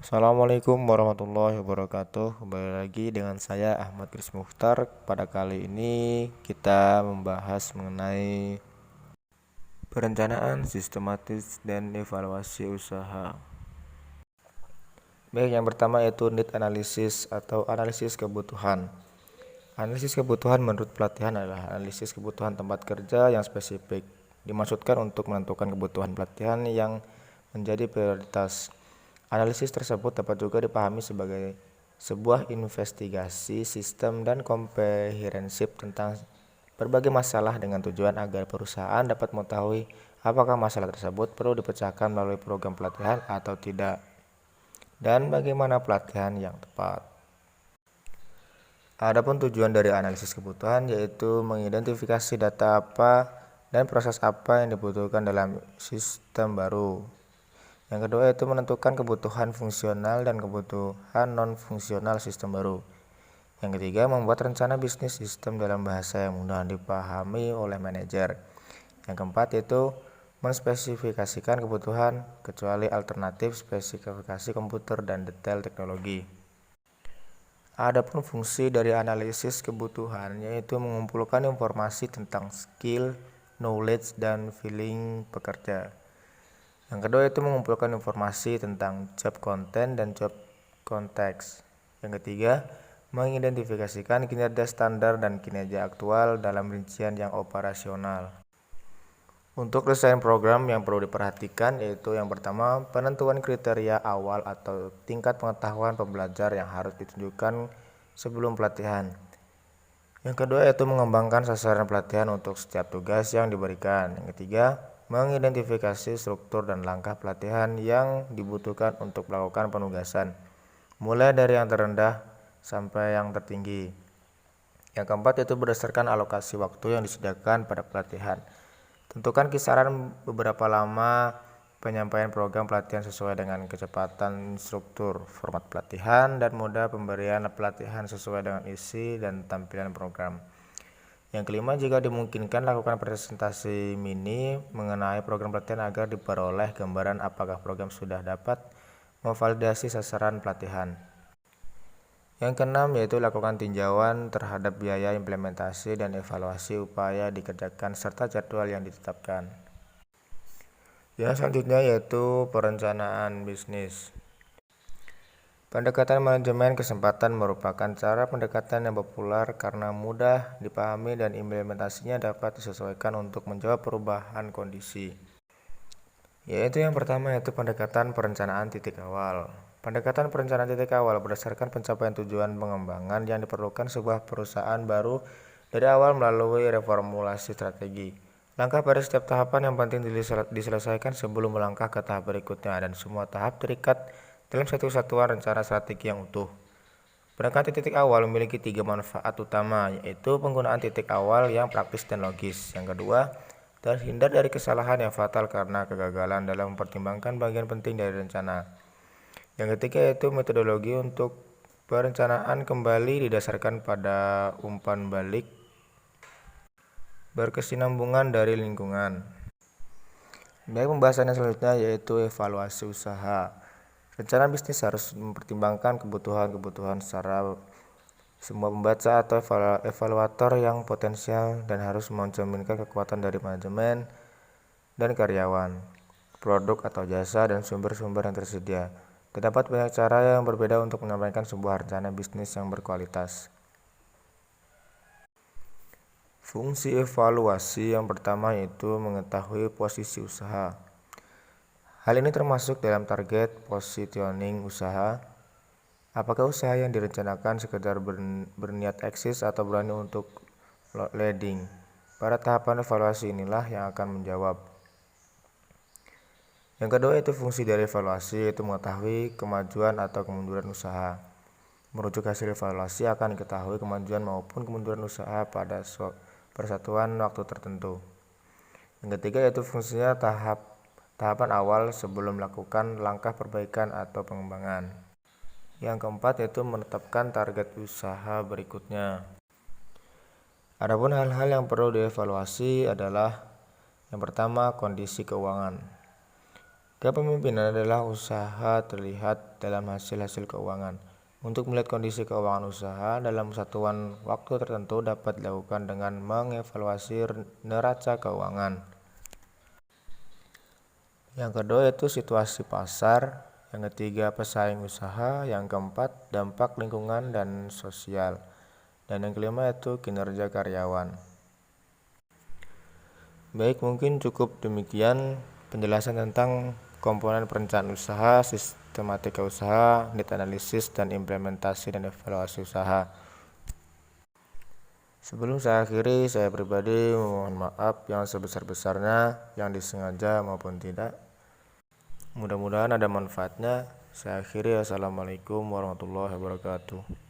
Assalamualaikum warahmatullahi wabarakatuh. Kembali lagi dengan saya Ahmad Kris Mukhtar. Pada kali ini kita membahas mengenai perencanaan sistematis dan evaluasi usaha. Baik, yang pertama yaitu need analysis atau analisis kebutuhan. Analisis kebutuhan menurut pelatihan adalah analisis kebutuhan tempat kerja yang spesifik. Dimaksudkan untuk menentukan kebutuhan pelatihan yang menjadi prioritas. Analisis tersebut dapat juga dipahami sebagai sebuah investigasi sistem dan komprehensif tentang berbagai masalah dengan tujuan agar perusahaan dapat mengetahui apakah masalah tersebut perlu dipecahkan melalui program pelatihan atau tidak, dan bagaimana pelatihan yang tepat. Adapun tujuan dari analisis kebutuhan yaitu mengidentifikasi data apa dan proses apa yang dibutuhkan dalam sistem baru. Yang kedua yaitu menentukan kebutuhan fungsional dan kebutuhan non-fungsional sistem baru. Yang ketiga, membuat rencana bisnis sistem dalam bahasa yang mudah dipahami oleh manajer. Yang keempat yaitu menspesifikasikan kebutuhan kecuali alternatif spesifikasi komputer dan detail teknologi. Adapun fungsi dari analisis kebutuhan yaitu mengumpulkan informasi tentang skill, knowledge, dan feeling pekerja. Yang kedua itu mengumpulkan informasi tentang job content dan job context. Yang ketiga, mengidentifikasikan kinerja standar dan kinerja aktual dalam rincian yang operasional. Untuk desain program yang perlu diperhatikan yaitu yang pertama, penentuan kriteria awal atau tingkat pengetahuan pembelajar yang harus ditunjukkan sebelum pelatihan. Yang kedua yaitu mengembangkan sasaran pelatihan untuk setiap tugas yang diberikan. Yang ketiga, mengidentifikasi struktur dan langkah pelatihan yang dibutuhkan untuk melakukan penugasan, mulai dari yang terendah sampai yang tertinggi. Yang keempat yaitu berdasarkan alokasi waktu yang disediakan pada pelatihan. Tentukan kisaran beberapa lama penyampaian program pelatihan sesuai dengan kecepatan struktur, format pelatihan, dan moda pemberian pelatihan sesuai dengan isi dan tampilan program. Yang kelima, jika dimungkinkan lakukan presentasi mini mengenai program pelatihan agar diperoleh gambaran apakah program sudah dapat memvalidasi sasaran pelatihan. Yang keenam yaitu lakukan tinjauan terhadap biaya implementasi dan evaluasi upaya dikerjakan serta jadwal yang ditetapkan. Yang selanjutnya yaitu perencanaan bisnis. Pendekatan manajemen kesempatan merupakan cara pendekatan yang populer karena mudah dipahami dan implementasinya dapat disesuaikan untuk menjawab perubahan kondisi. Yaitu yang pertama yaitu pendekatan perencanaan titik awal. Pendekatan perencanaan titik awal berdasarkan pencapaian tujuan pengembangan yang diperlukan sebuah perusahaan baru dari awal melalui reformulasi strategi. Langkah pada setiap tahapan yang penting diselesaikan sebelum melangkah ke tahap berikutnya, dan semua tahap terikat dalam satu kesatuan rencana strategi yang utuh. Pendekatan titik awal memiliki 3 manfaat utama, yaitu penggunaan titik awal yang praktis dan logis. Yang kedua, terhindar dari kesalahan yang fatal karena kegagalan dalam mempertimbangkan bagian penting dari rencana. Yang ketiga yaitu metodologi untuk perencanaan kembali didasarkan pada umpan balik berkesinambungan dari lingkungan. Baik, pembahasan yang selanjutnya yaitu evaluasi usaha. Rencana bisnis harus mempertimbangkan kebutuhan-kebutuhan secara semua pembaca atau evaluator yang potensial dan harus mencerminkan kekuatan dari manajemen dan karyawan, produk atau jasa, dan sumber-sumber yang tersedia. Terdapat banyak cara yang berbeda untuk menyampaikan sebuah rencana bisnis yang berkualitas. Fungsi evaluasi yang pertama yaitu mengetahui posisi usaha. Hal ini termasuk dalam target positioning usaha. Apakah usaha yang direncanakan sekedar berniat eksis atau berani untuk leading? Pada tahapan evaluasi inilah yang akan menjawab. Yang kedua yaitu fungsi dari evaluasi yaitu mengetahui kemajuan atau kemunduran usaha. Merujuk hasil evaluasi akan diketahui kemajuan maupun kemunduran usaha pada persatuan waktu tertentu. Yang ketiga yaitu fungsinya tahapan awal sebelum melakukan langkah perbaikan atau pengembangan. Yang keempat yaitu menetapkan target usaha berikutnya. Adapun hal-hal yang perlu dievaluasi adalah yang pertama, kondisi keuangan. Kepemimpinan adalah usaha terlihat dalam hasil-hasil keuangan. Untuk melihat kondisi keuangan usaha dalam satuan waktu tertentu dapat dilakukan dengan mengevaluasi neraca keuangan. Yang kedua yaitu situasi pasar. Yang ketiga pesaing usaha. Yang keempat dampak lingkungan dan sosial. Dan yang kelima yaitu kinerja karyawan. Baik, mungkin cukup demikian penjelasan tentang komponen perencanaan usaha, sistematika usaha, need analisis, dan implementasi dan evaluasi usaha. Sebelum saya akhiri, saya pribadi mohon maaf yang sebesar-besarnya, yang disengaja maupun tidak. Mudah-mudahan ada manfaatnya. Saya akhiri. Assalamualaikum warahmatullahi wabarakatuh.